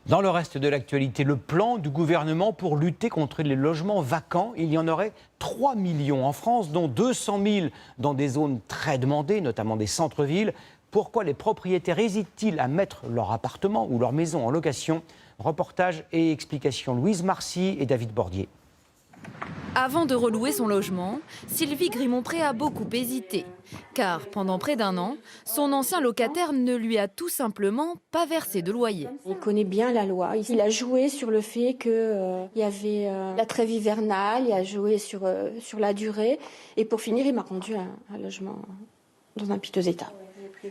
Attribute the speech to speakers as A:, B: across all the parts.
A: Dans le reste de l'actualité, le plan du gouvernement pour lutter contre les logements vacants. Il y en aurait 3 millions en France, dont 200 000 dans des zones très demandées, notamment des centres-villes. Pourquoi les propriétaires hésitent-ils à mettre leur appartement ou leur maison en location? Reportage et explications Louise Marcy et David Bordier.
B: Avant de relouer son logement, Sylvie Grimont-Pré a beaucoup hésité. Car pendant près d'1 an, son ancien locataire ne lui a tout simplement pas versé de loyer.
C: Il connaît bien la loi. Il a joué sur le fait qu'il y avait la trêve hivernale, il a joué sur la durée. Et pour finir, il m'a rendu un logement dans un piteux état.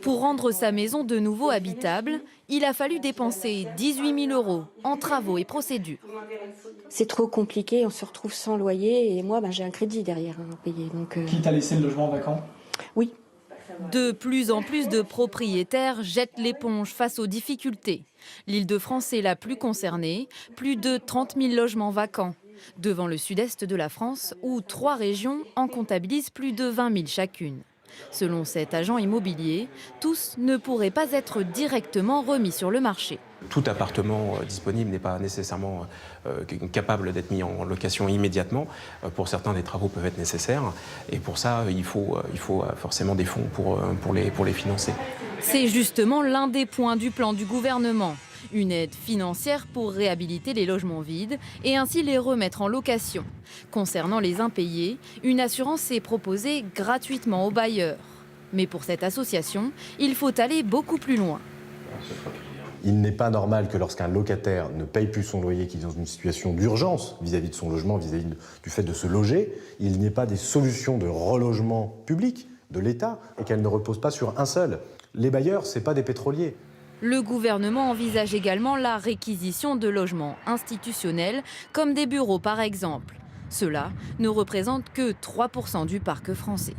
B: Pour rendre sa maison de nouveau habitable, il a fallu dépenser 18 000 € en travaux et procédures.
C: C'est trop compliqué, on se retrouve sans loyer et moi j'ai un crédit derrière à payer.
D: Qui t'a laissé le logement vacant?
C: Oui.
B: De plus en plus de propriétaires jettent l'éponge face aux difficultés. L'Île-de-France est la plus concernée, plus de 30 000 logements vacants, devant le sud-est de la France où 3 régions en comptabilisent plus de 20 000 chacune. Selon cet agent immobilier, tous ne pourraient pas être directement remis sur le marché.
E: Tout appartement disponible n'est pas nécessairement capable d'être mis en location immédiatement. Pour certains, des travaux peuvent être nécessaires et pour ça, il faut forcément des fonds pour les financer.
B: C'est justement l'un des points du plan du gouvernement. Une aide financière pour réhabiliter les logements vides et ainsi les remettre en location. Concernant les impayés, une assurance est proposée gratuitement aux bailleurs. Mais pour cette association, il faut aller beaucoup plus loin.
F: Il n'est pas normal que lorsqu'un locataire ne paye plus son loyer, qu'il est dans une situation d'urgence vis-à-vis de son logement, vis-à-vis du fait de se loger, il n'y ait pas des solutions de relogement public de l'État et qu'elles ne reposent pas sur un seul. Les bailleurs, ce n'est pas des pétroliers.
B: Le gouvernement envisage également la réquisition de logements institutionnels, comme des bureaux par exemple. Cela ne représente que 3 % du parc français.